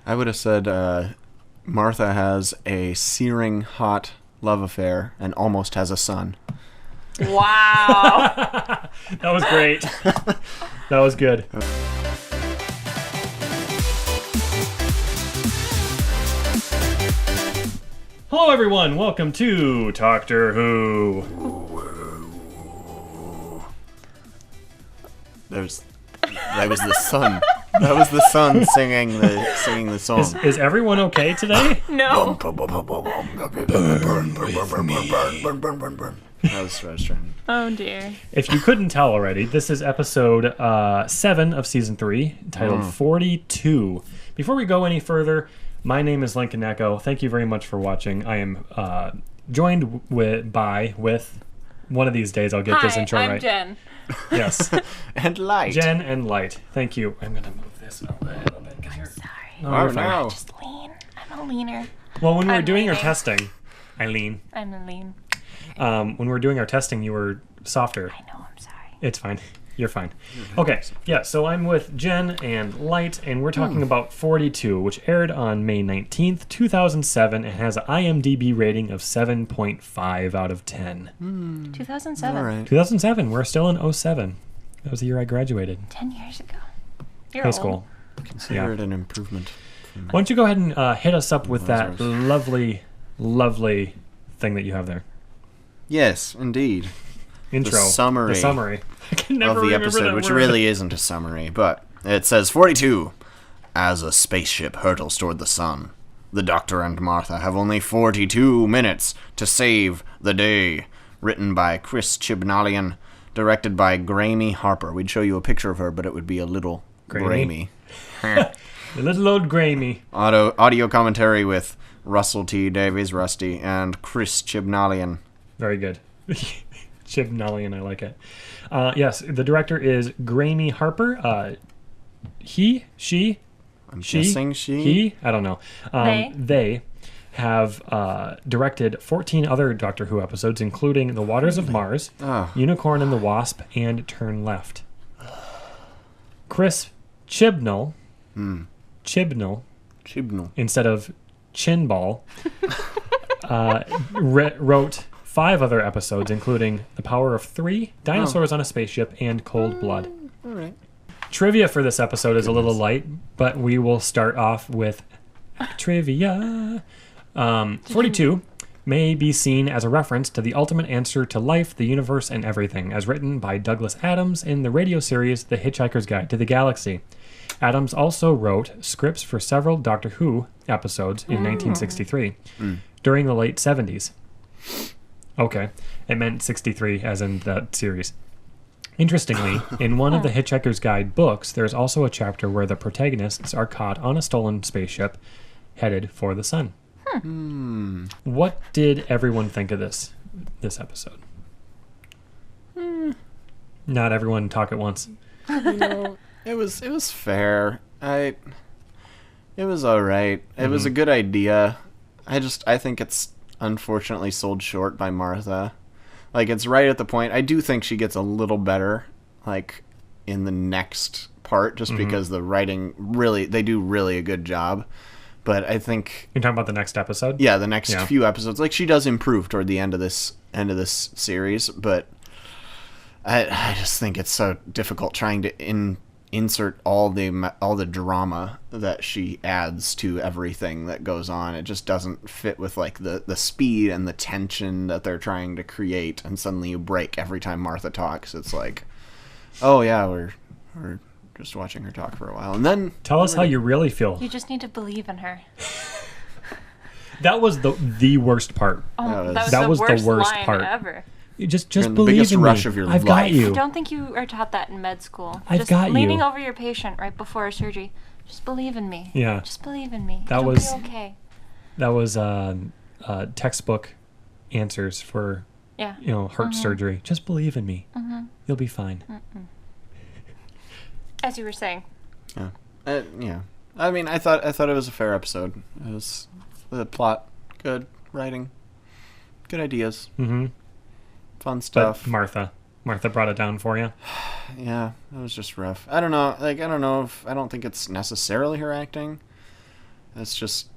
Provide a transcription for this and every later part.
I would have said Martha has a searing hot love affair and almost has a son. Wow. That was great. That was good. Hello, everyone. Welcome to Talktor Who. That was the sun. That was the sun singing the song. Is everyone okay today? No. That was trying. Oh, dear. If you couldn't tell already, this is episode 7 of season 3, titled 42. Before we go any further, my name is Lincoln Echo. Thank you very much for watching. I am joined with one of these days I'll get this intro I'm right. Jen. Yes. And light. Jen and Light. Thank you. I'm going to move this a little bit. Sorry. No, you're fine. no. Just lean. I'm a leaner. Well, when we were I'm doing our leaning. testing, Eileen, I'm a lean. when we were doing our testing, you were softer. I know, I'm sorry. It's fine. You're fine. Okay, yeah, so I'm with Jen and Light, and we're talking about 42, which aired on May 19th, 2007, and has an IMDb rating of 7.5 out of 10. 2007. All right. 2007, we're still in 07. That was the year I graduated 10 years ago. You're high old. school. Consider it an improvement. Why don't you go ahead and hit us up with that Those lovely, lovely thing that you have there. Yes, indeed. Intro. summary. The summary. I can never Of the remember episode, that which word. really isn't a summary, but it says 42. As a spaceship hurtles toward the sun, the Doctor and Martha have only 42 minutes to save the day. Written by Chris Chibnallian, directed by Graeme Harper. We'd show you a picture of her, but it would be a little Graeme? Graeme. The little old Graeme. Audio commentary with Russell T. Davies, Rusty, and Chris Chibnallian. Very good. Chibnallian, I like it. Yes, the director is Graeme Harper. She, Guessing she? he, I don't know. They? They have directed 14 other Doctor Who episodes, including The Waters of Mars, Oh. Unicorn and the Wasp, and Turn Left. Chris Chibnall, Chibnall, instead of Chinball, wrote 5 other episodes, including The Power of 3, Dinosaurs on a Spaceship, and Cold Blood. All right. Trivia for this episode is a little light, but we will start off with trivia. 42 may be seen as a reference to the ultimate answer to life, the universe, and everything, as written by Douglas Adams in the radio series The Hitchhiker's Guide to the Galaxy. Adams also wrote scripts for several Doctor Who episodes in 1963, during the late 70s. Okay, it meant 63 as in that series. Interestingly, in one of the Hitchhiker's Guide books, there's also a chapter where the protagonists are caught on a stolen spaceship headed for the sun. What did everyone think of this episode? Not everyone talk at once. It was fair. It was all right. It was a good idea. I think it's unfortunately sold short by Martha. Like, it's right at the point. I do think she gets a little better, like, in the next part, just because the writing they do really a good job. But I think, You're talking about the next episode? yeah, the next few episodes, like, she does improve toward the end of this series, but I just think it's so difficult trying to insert all the drama that she adds to everything that goes on. It just doesn't fit with, like, the speed and the tension that they're trying to create, and suddenly you break every time Martha talks. It's like, oh yeah, we're just watching her talk for a while, and then Tell us how you really feel. You just need to believe in her. That was the worst part. Oh, That was the worst line part. ever. You just in the believe biggest in rush me. of your I've life. got you. I don't think you are taught that in med school. I've just got you. leaning over your patient right before a surgery. Just believe in me. Yeah. Just believe in me. That It'll was- be okay. That was textbook answers for Yeah. heart surgery. Just believe in me. You'll be fine. As you were saying. yeah. I mean, I thought it was a fair episode. It was the plot, good writing, good ideas, Mm-hmm. fun stuff. But Martha brought it down for you. Yeah, it was just rough. I don't know. Like, I don't think it's necessarily her acting. It's just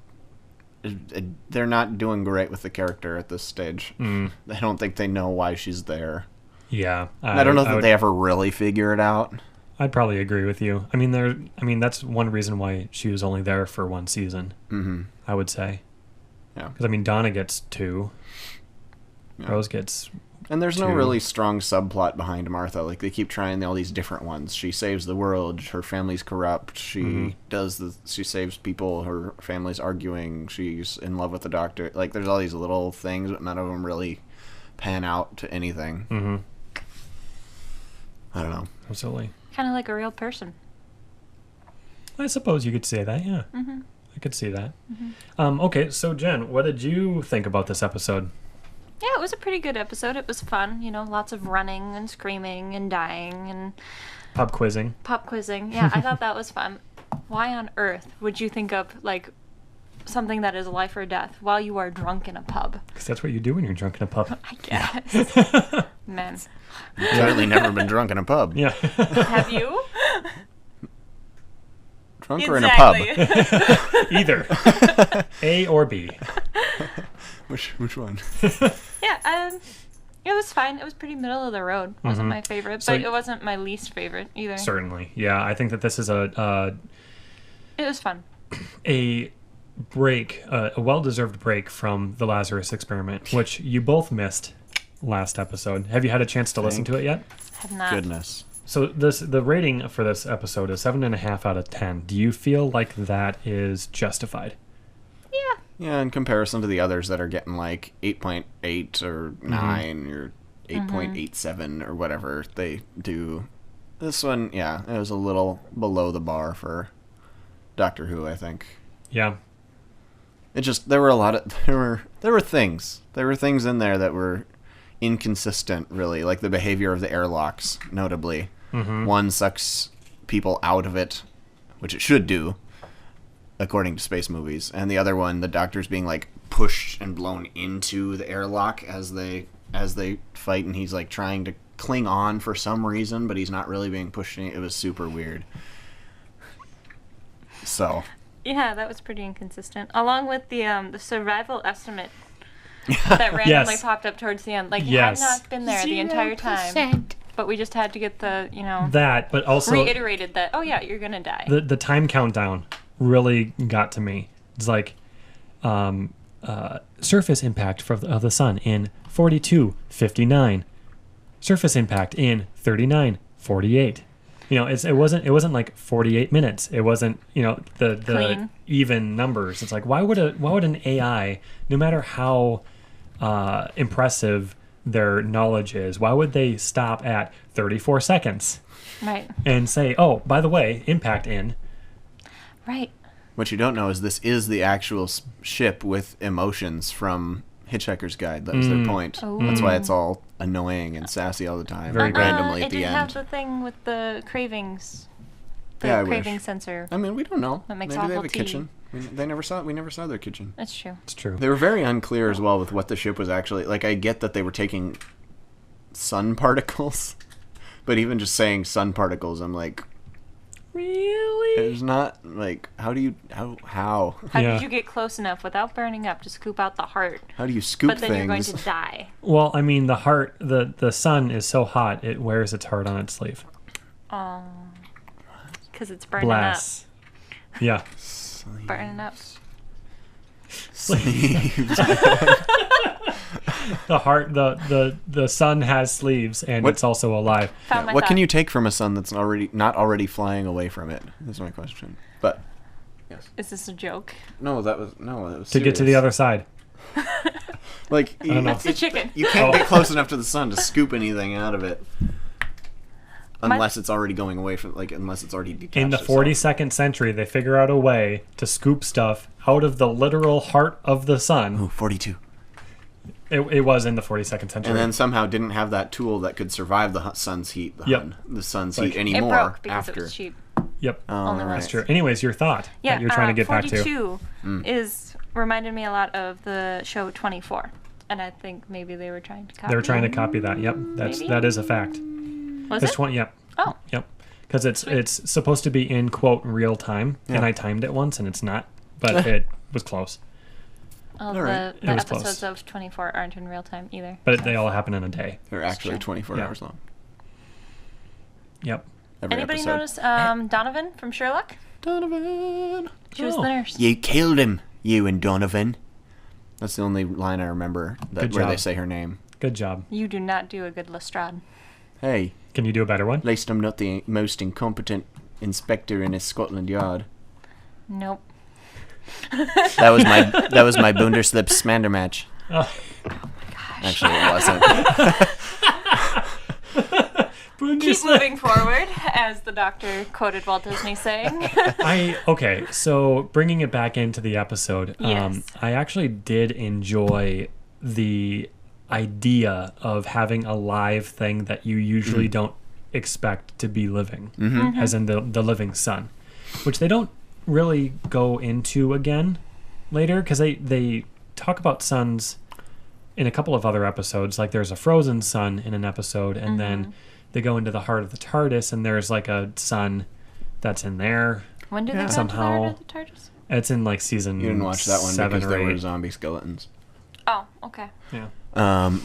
they're not doing great with the character at this stage. I don't think they know why she's there. Yeah, I don't know that they ever really figure it out. I'd probably agree with you. I mean, that's one reason why she was only there for one season. Mm-hmm. I would say. Yeah. Because I mean, Donna gets 2. Yeah. Rose gets. And there's no really strong subplot behind Martha. Like, they keep trying all these different ones. She saves the world. Her family's corrupt. She she saves people. Her family's arguing. She's in love with the doctor. Like, there's all these little things, but none of them really pan out to anything. Mm-hmm. I don't know. Absolutely. Kind of like a real person. I suppose you could say that, yeah. Mm-hmm. I could see that. Mm-hmm. Okay, so Jen, what did you think about this episode? Yeah, it was a pretty good episode. It was fun, lots of running and screaming and dying and... Pub quizzing. Yeah, I thought that was fun. Why on earth would you think of, like, something that is life or death while you are drunk in a pub? Because that's what you do when you're drunk in a pub. I guess. Man. You've certainly never been drunk in a pub. Yeah. Have you? Drunk or in a pub? Either. A or B. Which one? Yeah, it was fine. It was pretty middle of the road. Wasn't my favorite, but it wasn't my least favorite either. Certainly. Yeah, I think that this is it was fun. A break, a well-deserved break from the Lazarus Experiment, which you both missed last episode. Have you had a chance to listen to it yet? Have not. Goodness. So the rating for this episode is 7.5 out of 10. Do you feel like that is justified? Yeah. Yeah, in comparison to the others that are getting like 8.8 or 9 or 8.87 or whatever they do. This one, yeah, it was a little below the bar for Doctor Who, I think. Yeah. It just, there were things in there that were inconsistent, really, like the behavior of the airlocks, notably. One sucks people out of it, which it should do, according to space movies, and the other one, the doctor's being like pushed and blown into the airlock as they fight, and he's like trying to cling on for some reason, but he's not really being pushed in. It was super weird. So yeah, that was pretty inconsistent, along with the survival estimate that randomly popped up towards the end. Like, it had not been there 0%. The entire time, but we just had to get the that, but also reiterated that, oh yeah, you're gonna die. The time countdown really got to me. It's like surface impact of the sun in 42:59, surface impact in 39:48. It wasn't like 48 minutes. It wasn't the clean, even numbers. It's like, why would an AI, no matter how impressive their knowledge is, why would they stop at 34 seconds? Right. And say, oh, by the way, impact in. Right. What you don't know is this is the actual ship with emotions from Hitchhiker's Guide. That was their point. That's why it's all annoying and sassy all the time. Very randomly at the end. It didn't have the thing with the cravings. The craving sensor. I mean, we don't know. That makes Maybe they have a tea. kitchen. We never saw their kitchen. That's true. It's true. They were very unclear as well with what the ship was actually. Like, I get that they were taking sun particles, but even just saying sun particles, I'm like, really? It's not like, how did you get close enough without burning up to scoop out the heart? How do you scoop things? But then you're going to die. Well, I mean, the heart, the sun is so hot it wears its heart on its sleeve. Oh, because it's burning Bless. Up. Yeah. Burning up. Sleeves. The heart, the sun has sleeves, and it's also alive. What can you take from a sun that's not already flying away from it? Is my question. But yes. Is this a joke? No, it was to serious. get to the other side. Like, that's the chicken. You can't get close enough to the sun to scoop anything out of it. Unless it's already going away from, unless it's already detached. In the 42nd century, they figure out a way to scoop stuff out of the literal heart of the sun. Ooh, 42. It was in the 42nd century. And then somehow didn't have that tool that could survive the sun's heat, the sun's heat anymore. It broke because after. it was cheap. Yep. Only That's true. Anyways, your thought that you're trying to get back to. 42 reminded me a lot of the show 24. And I think maybe they were trying to copy. They were trying to copy that. Yep. That is a fact. Was it's it? 20. Yep. Oh. Yep. Because it's supposed to be in quote real time, and I timed it once, and it's not but it was close. All the episodes close. Of 24 aren't in real time either. But they all happen in a day. They're actually 24 hours long. Yep. Anybody notice Donovan from Sherlock? Donovan. She was the nurse. You killed him, you and Donovan. That's the only line I remember where they say her name. Good job. You do not do a good Lestrade. Hey. Can you do a better one? At least I'm not the most incompetent inspector in Scotland Yard. Nope. That was my Bunderslip Smander match. Oh my gosh. Actually, it wasn't. Keep moving forward, as the doctor quoted Walt Disney saying. Okay, so bringing it back into the episode, yes. I actually did enjoy the idea of having a live thing that you usually don't expect to be living, as in the living sun, which they don't really go into again later, because they talk about suns in a couple of other episodes. Like there's a frozen sun in an episode, and then they go into the heart of the TARDIS, and there's like a sun that's in there. When did they go somehow into the heart of the TARDIS? It's in like season. You didn't watch that one because there were 8. zombie skeletons. Oh, okay. Yeah.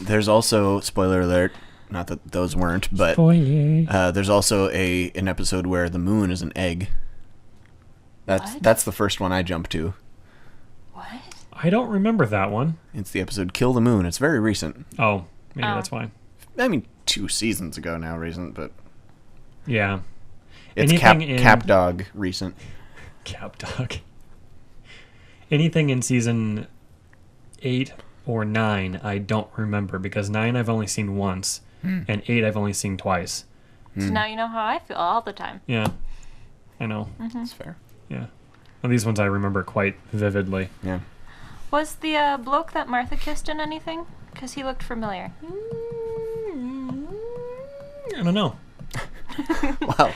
There's also, spoiler alert, not that those weren't, but there's also an episode where the moon is an egg. That's the first one I jumped to. What? I don't remember that one. It's the episode Kill the Moon. It's very recent. Oh, maybe that's why. I mean, 2 seasons ago now recent, but... Yeah. It's Cap Dog recent. Cap Dog. Anything in season 8 or 9, I don't remember, because 9 I've only seen once, and 8 I've only seen twice. So now you know how I feel all the time. Yeah. I know. That's fair. Yeah. Well, these ones I remember quite vividly. Yeah. Was the bloke that Martha kissed in anything? Because he looked familiar. I don't know. Wow.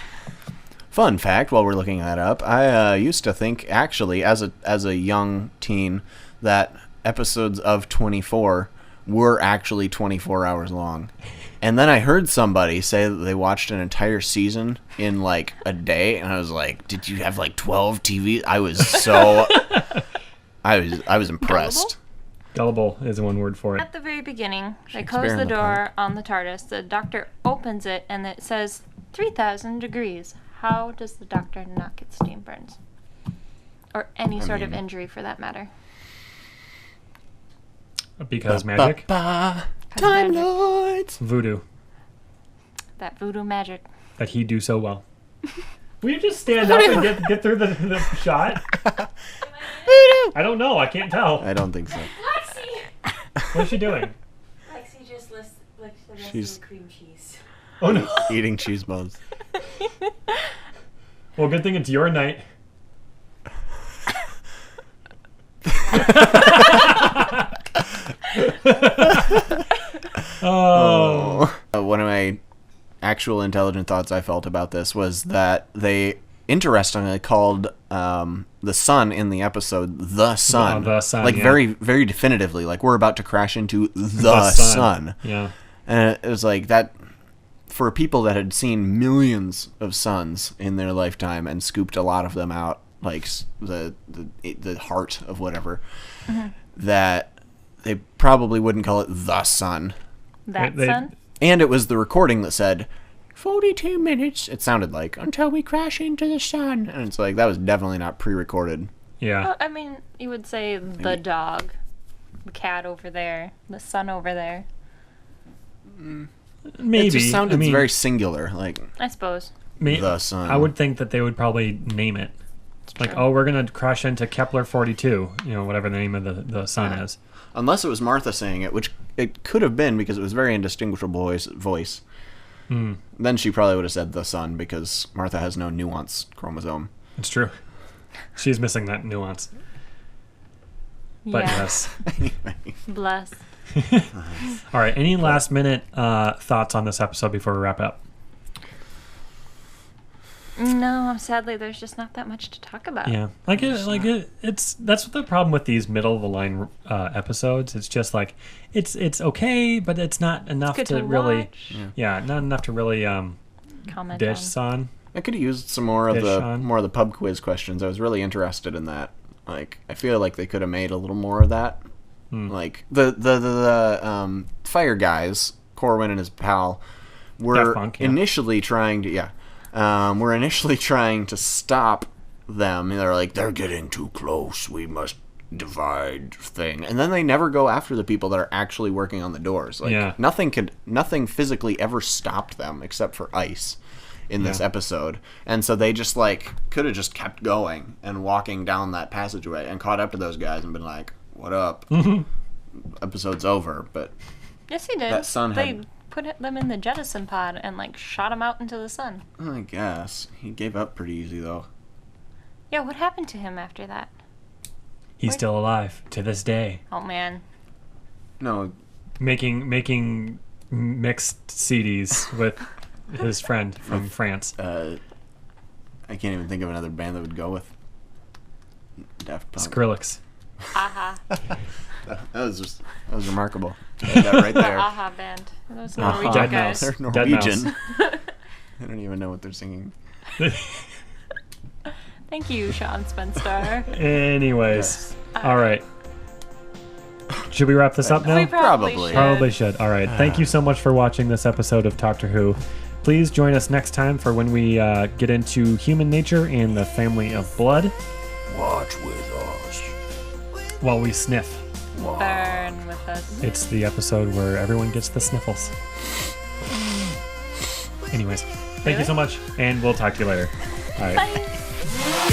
Fun fact, while we're looking that up, I used to think, actually, as a young teen, that episodes of 24 were actually 24 hours long. And then I heard somebody say that they watched an entire season in like a day, and I was like, "Did you have like 12 TV?" I was so I was impressed. Gullible is one word for it. At the very beginning, they close the door on the TARDIS. The doctor opens it, and it says 3,000 degrees. How does the doctor not get steam burns? Or any sort of injury, for that matter. Because magic? Time Lords! Voodoo. That voodoo magic. That he do so well. Will you just stand up and get through the shot? Voodoo! I don't know. I can't tell. I don't think so. Lexi! What's she doing? Lexi just licks the rest She's- of the cream cheese. Oh, no. Eating cheese balls. Well, good thing it's your night. One of my actual intelligent thoughts I felt about this was that they interestingly called the sun in the episode the sun. The sun, like yeah. very, very definitively. Like we're about to crash into the sun. Yeah. And it was like that for people that had seen millions of suns in their lifetime and scooped a lot of them out, like the heart of whatever, that they probably wouldn't call it the sun. That sun? And it was the recording that said 42 minutes, it sounded like, until we crash into the sun. And it's like, that was definitely not pre-recorded. Yeah. Well, I mean, you would say the dog, the cat over there, the sun over there. Maybe. It just sounded very singular, like I suppose. the sun. I would think that they would probably name it. Like, true. oh, we're going to crash into Kepler 42, whatever the name of the sun is. Unless it was Martha saying it, which it could have been because it was very indistinguishable voice. Then she probably would have said the sun because Martha has no nuance chromosome. It's true. She's missing that nuance. But Yeah. yes. Bless. All right. Any last minute thoughts on this episode before we wrap up? No, sadly, there's just not that much to talk about. Yeah, it's that's the problem with these middle of the line episodes. It's just like it's okay, but it's not enough It's to good to really, watch. not enough to really Comment dish on. on. I could have used some more of Fish the on. pub quiz questions. I was really interested in that. Like, I feel like they could have made a little more of that. Like the fire guys, Corwin and his pal, were Daft Punk, initially trying to were initially trying to stop them. They're like, they're getting too close. We must divide thing. And then they never go after the people that are actually working on the doors. Like nothing physically ever stopped them except for ice in this episode. And so they just like could have just kept going and walking down that passageway and caught up to those guys and been like, what up? Episode's over. But yes, he did. that sun they had put them in the jettison pod and like shot him out into the sun. I guess he gave up pretty easy though. Yeah, what happened to him after that? He's still alive to this day. Oh man. No, Making mixed CDs with his friend from France. I can't even think of another band that would go with Daft Punk. Skrillex. Aha. That was remarkable. That right The there. Aha band. Those Aha. Norwegian Dead guys. Mouse. They're Dead Norwegian. Mouse. I don't even know what they're singing. Thank you, Sean Spencer. Anyways, all right. Should we wrap this up now? We probably Probably. should. Probably should. All right. Thank you so much for watching this episode of Talktor Who. Please join us next time for when we get into human nature and the family of blood Watch with us. while we sniff. Burn with us. It's the episode where everyone gets the sniffles. Anyways, thank you so much, and we'll talk to you later. All right. Bye.